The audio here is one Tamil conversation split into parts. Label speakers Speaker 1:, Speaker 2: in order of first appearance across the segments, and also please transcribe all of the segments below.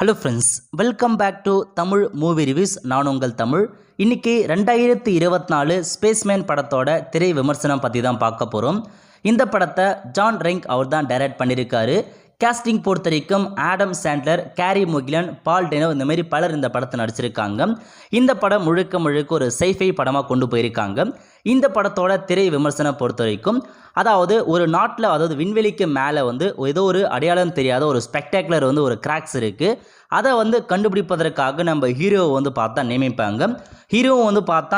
Speaker 1: Hello friends, welcome back to Tamil movie reviews. நான் உங்கள் தமிழ். இன்றைக்கி 2024 ஸ்பேஸ்மேன் படத்தோட திரை விமர்சனம் பற்றி தான் பார்க்க போகிறோம். இந்த படத்தை ஜான் ரெங்க் அவர் தான் டைரக்ட் பண்ணியிருக்காரு. கேஸ்டிங் பொறுத்த வரைக்கும் ஆடம் சாண்ட்லர், கேரி முகிலன், பால் டெனோ இந்த மாதிரி பலர் இந்த படத்தை நடிச்சிருக்காங்க. இந்த படம் முழுக்க ஒரு சைஃபை படமாக கொண்டு போயிருக்காங்க. இந்த படத்தோட திரை விமர்சனம் பொறுத்த வரைக்கும் அதாவது ஒரு நாட்டில் அதாவது விண்வெளிக்கு மேலே ஏதோ ஒரு அடையாளம் தெரியாத ஒரு ஸ்பெக்டாகுலர் ஒரு கிராக்ஸ் இருக்குது. அதை கண்டுபிடிப்பதற்காக நம்ம ஹீரோவை பார்த்தா நியமிப்பாங்க. ஹீரோவை பார்த்தா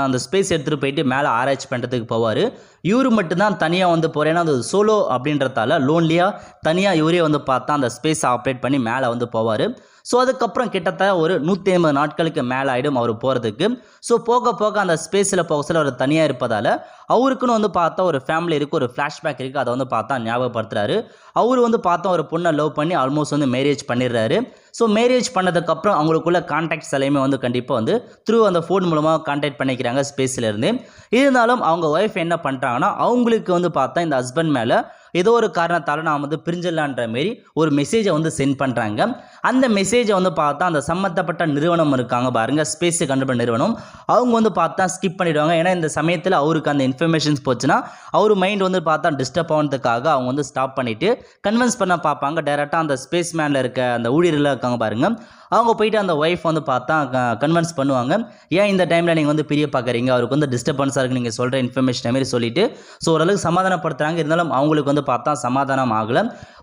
Speaker 1: அந்த ஸ்பேஸ் எடுத்துகிட்டு போயிட்டு மேலே ஆராய்ச்சி பண்ணுறதுக்கு போவார். இவரு மட்டும்தான் தனியாக போகிறேன். ஏன்னா அது சோலோ அப்படின்றதால லோன்லியாக தனியாக இவரே பார்த்தா அந்த ஸ்பேஸ் ஆப்ரேட் பண்ணி மேலே போவார். ஸோ அதுக்கப்புறம் கிட்டத்தட்ட ஒரு 150 நாட்களுக்கு மேலே ஆகிடும் அவர் போகிறதுக்கு. ஸோ போக அந்த ஸ்பேஸில் போக சொல்ல அவர் தனியாக இருப்பதால் அவருக்குன்னு பார்த்தா ஒரு ஃபேமிலி இருக்குது, ஒரு ஃப்ளாஷ்பேக் இருக்குது. அதை பார்த்தா ஞாபகப்படுத்துறாரு. அவர் பார்த்தா ஒரு பொண்ணை லவ் பண்ணி ஆல்மோஸ்ட் மேரேஜ் பண்ணிடுறாரு. ஸோ மேரேஜ் பண்ணதுக்கப்புறம் அவங்களுக்குள்ள கான்டாக்ட்ஸ் எல்லாமே கண்டிப்பாக த்ரூ அந்த ஃபோன் மூலமாக கான்டாக்ட் பண்ணிக்கிறாங்க ஸ்பேஸ்லேருந்து. இருந்தாலும் அவங்க ஒய்ஃப் என்ன பண்ணுறாங்கன்னா அவங்களுக்கு பார்த்தா இந்த ஹஸ்பண்ட் மேலே ஏதோ ஒரு காரணத்தால் நான் பிரிஞ்சிடலான்ற மாரி ஒரு மெசேஜை சென்ட் பண்ணுறாங்க. அந்த மெசேஜை பார்த்தா அந்த சம்மந்தப்பட்ட நிறுவனம் இருக்காங்க பாருங்கள், ஸ்பேஸை கண்டுபிடிச்ச நிறுவனம், அவங்க பார்த்தா ஸ்கிப் பண்ணிவிடுவாங்க. ஏன்னா இந்த சமயத்தில் அவருக்கு அந்த இன்ஃபர்மேஷன்ஸ் போச்சுன்னா அவர் மைண்ட் பார்த்தா டிஸ்டர்ப் ஆனதுக்காக அவங்க ஸ்டாப் பண்ணிவிட்டு கன்வின்ஸ் பண்ண பார்ப்பாங்க. டைரெக்டாக அந்த ஸ்பேஸ் மேனில் இருக்க அந்த ஊழியர்கள் இருக்காங்க பாருங்கள், அவங்க போயிட்டு அந்த ஒய்ஃப் பார்த்தா கன்வின்ஸ் பண்ணுவாங்க. ஏன் இந்த டைமில் நீங்கள் பிரிய பார்க்குறீங்க, அவருக்கு டிஸ்டர்பன்ஸாக இருக்குது நீங்கள் சொல்கிற இன்ஃபர்மேஷன் மாரி சொல்லிவிட்டு ஸோ ஓரளவுக்கு சமாதானப்படுத்துகிறாங்க. இருந்தாலும் அவங்களுக்கு பார்த்தா சமாதானம் ஆகலை.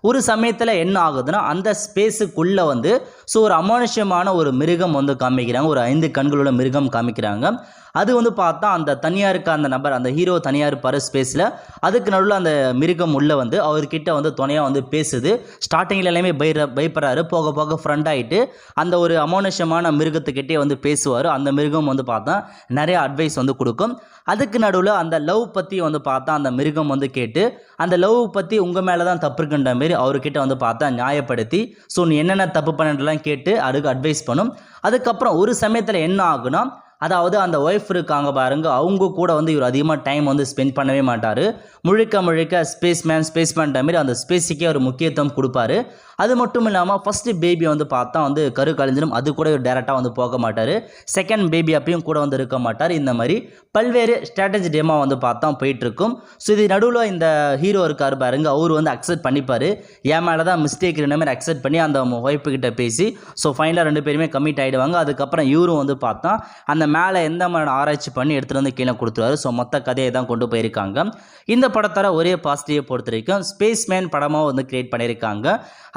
Speaker 1: ஒரு சமயத்தில் என்ன ஆகுதுன்னா அந்த ஸ்பேஸுக்குள்ளே ஸோ ஒரு அமானுஷ்யமான ஒரு மிருகம் காமிக்கிறாங்க. ஒரு 5 கண்களோட மிருகம் காமிக்கிறாங்க. அது பார்த்தா அந்த தனியாக இருக்க அந்த நபர், அந்த ஹீரோ தனியாக இருப்பார் ஸ்பேஸில். அதுக்கு நடுவில் அந்த மிருகம் உள்ள அவர்கிட்ட துணையாக பேசுது. ஸ்டார்டிங்கில் எல்லாமே பயப்படுறாரு. போக ஃப்ரெண்ட் ஆகிட்டு அந்த ஒரு அமானுஷ்யமான மிருகத்துக்கிட்டே பேசுவார். அந்த மிருகம் பார்த்தா நிறைய அட்வைஸ் கொடுக்கும். அதுக்கு நடுவில் அந்த லவ் பற்றி பார்த்தா அந்த மிருகம் கேட்டு அந்த லவ் பற்றி உங்கள் மேலே தான் தப்பு இருக்குன்ற மாரி அவர்கிட்ட பார்த்தா நியாயப்படுத்தி ஸோ நீ என்னென்ன தப்பு பண்ணலாம் கேட்டு அதுக்கு அட்வைஸ் பண்ணும். அதுக்கப்புறம் ஒரு சமயத்தில் என்ன ஆகுனா அதாவது அந்த ஒய்ஃப் இருக்காங்க பாருங்க, அவங்க கூட இவர் அதிகமாக டைம் ஸ்பெண்ட் பண்ணவே மாட்டார். முழுக்க ஸ்பேஸ்மேன் மாரி அந்த ஸ்பேஸுக்கே ஒரு முக்கியத்துவம் கொடுப்பாரு. அது மட்டும் இல்லாமல் ஃபஸ்ட்டு பேபி பார்த்தா கரு கழிஞ்சிடும். அது கூட இவர் டேரெக்டாக போக மாட்டார். செகண்ட் பேபி அப்பயும் கூட இருக்க மாட்டார். இந்த மாதிரி பல்வேறு ஸ்ட்ராட்டஜி டேமா பார்த்தா போயிட்டுருக்கும். ஸோ இது நடுவில் இந்த ஹீரோ இருக்கார் பாருங்க, அவர் அக்செப்ட் பண்ணிப்பார். என் மேலே தான் மிஸ்டேக் இருந்த மாதிரி அக்செப்ட் பண்ணி அந்த ஒய்ஃபுக்கிட்ட பேசி ஸோ ஃபைனலாக 2 பேருமே கமிட் ஆகிடுவாங்க. அதுக்கப்புறம் இவரும் பார்த்தா அந்த மேலே எந்த மாதிரி ஆராய்ச்சி பண்ணி எடுத்துகிட்டு கீழே கொடுத்துருவாரு. ஸோ மொத்த கதையை தான் கொண்டு போயிருக்காங்க. இந்த படத்தோட ஒரே பாசிட்டிவை பொறுத்த வரைக்கும் ஸ்பேஸ்மேன் படமாக கிரியேட் பண்ணியிருக்காங்க.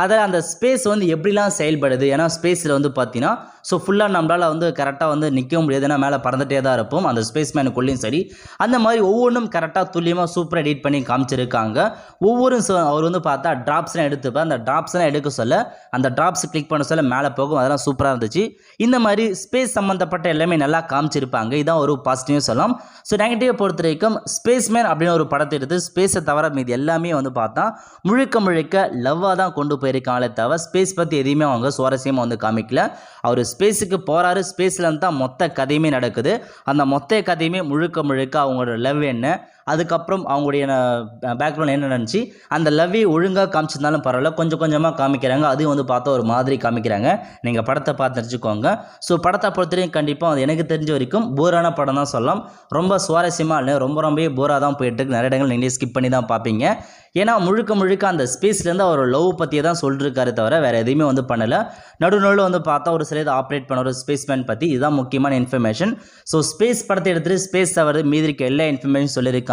Speaker 1: அதில் அந்த ஸ்பேஸ் எப்படிலாம் செயல்படுது, ஏன்னா ஸ்பேஸில் பார்த்தீங்கன்னா ஸோ ஃபுல்லாக நம்மளால் கரெக்டாக நிற்க முடியாது. ஏன்னா மேலே பறந்துகிட்டே தான் இருப்போம் அந்த ஸ்பேஸ்மேனுக்குள்ளேயும் சரி. அந்த மாதிரி ஒவ்வொன்றும் கரெக்டாக துல்லியமாக சூப்பராக எடிட் பண்ணி காமிச்சிருக்காங்க. ஒவ்வொரு அவர் பார்த்தா ட்ராப்ஸ்லாம் எடுத்துப்பேன். அந்த ட்ராப்ஸ்லாம் எடுக்க சொல்ல அந்த ட்ராப்ஸ் கிளிக் பண்ண சொல்ல மேலே போகும். அதெல்லாம் சூப்பராக இருந்துச்சு. இந்த மாதிரி ஸ்பேஸ் சம்மந்தப்பட்ட எல்லாமே நல்லா காமிச்சிருப்பாங்க. இதான் ஒரு பாசிட்டிவ் சொல்லலாம். ஸோ நெகட்டிவ் பொறுத்த வரைக்கும் ஸ்பேஸ்மேன் அப்படின்னு ஒரு படத்தை எடுத்து ஸ்பேஸை தவிர மீது எல்லாமே பார்த்தா முழுக்க லவ்வாக தான் கொண்டு போயிருக்காங்களே தவிர ஸ்பேஸ் பற்றி எதையுமே அவங்க சுவாரஸ்யமாக காமிக்கல. அவர் ஸ்பேஸுக்கு போகிறாரு, ஸ்பேஸில் தான் மொத்த கதையுமே நடக்குது. அந்த மொத்த கதையுமே முழுக்க அவங்களோட லவ் என்ன, அதுக்கப்புறம் அவங்களுடைய பேக்ரவுண்ட் என்ன நடந்துச்சு, அந்த லவ்வை ஒழுங்காக காமிச்சிருந்தாலும் பரவாயில்ல, கொஞ்சமாக காமிக்கிறாங்க. அதையும் பார்த்தா ஒரு மாதிரி காமிக்கிறாங்க. நீங்கள் படத்தை பார்த்து தெரிஞ்சுக்கோங்க. ஸோ படத்தை பொறுத்தவரைக்கும் கண்டிப்பாக அது எனக்கு தெரிஞ்ச வரைக்கும் போரான படம் தான் சொல்லலாம். ரொம்ப சுவாரஸ்யமாக இல்லை, ரொம்பவே போராக தான் போயிட்டுருக்கு. நிறைய இடங்கள் நீங்கள் ஸ்கிப் பண்ணி தான் பார்ப்பீங்க. ஏன்னா முழுக்க அந்த ஸ்பேஸ்லேருந்து அவர் லவ் பற்றியே தான் சொல்லிருக்காரு தவிர வேறு எதையுமே பண்ணலை. நடுநடுவில் பார்த்தா ஒரு சில இதை ஆப்ரேட் பண்ண ஒரு ஸ்பேஸ்மேன் பற்றி இதுதான் முக்கியமான இன்ஃபர்மேஷன். ஸோ ஸ்பேஸ் படத்தை எடுத்துகிட்டு ஸ்பேஸ் தவிர மீதி இருக்க எல்லா இன்ஃபர்மேஷன் சொல்லியிருக்காங்க.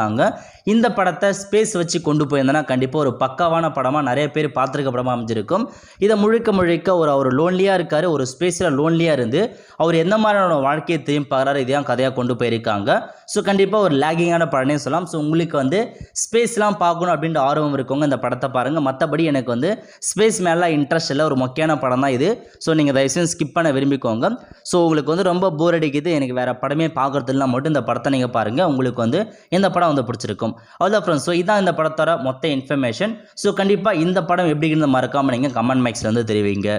Speaker 1: இந்த படத்தை ஸ்பேஸ் வச்சு கொண்டு போயிருந்தேன்னா கண்டிப்பாக ஒரு பக்காவான படமாக நிறைய பேர் பார்த்துருக்க படமாக அமைஞ்சிருக்கும். இதை முழுக்க அவர் லோன்லியாக இருக்கார். ஒரு ஸ்பேஸில் லோன்லியாக இருந்து அவர் எந்த மாதிரியான வாழ்க்கையை திரும்பி பார்க்குறாரு, இதையும் கதையாக கொண்டு போயிருக்காங்க. ஸோ கண்டிப்பாக ஒரு லேகிங்கான படனே சொல்லலாம். ஸோ உங்களுக்கு ஸ்பேஸ்லாம் பார்க்கணும் அப்படின்ற ஆர்வம் இருக்கவங்க இந்த படத்தை பாருங்கள். மற்றபடி எனக்கு ஸ்பேஸ் மேலே இன்ட்ரெஸ்ட் இல்லை, ஒரு முக்கியமான படம் தான் இது. ஸோ நீங்கள் தயவுசெய்து ஸ்கிப் பண்ண விரும்பிக்கோங்க. ஸோ உங்களுக்கு ரொம்ப போர் அடிக்குது, எனக்கு வேறு படமே பார்க்குறதுனா மட்டும் இந்த படத்தை நீங்கள் பாருங்கள். உங்களுக்கு இந்த படம் பிடிச்சிருக்கும். அவ்வளோதான் ஃப்ரெண்ட்ஸ். ஸோ இதான் இந்த படத்தோட மொத்த இன்ஃபர்மேஷன். ஸோ கண்டிப்பாக இந்த படம் எப்படி இருந்து மறக்காமல் நீங்கள் கமெண்ட் பாக்ஸில் தெரிவிங்க.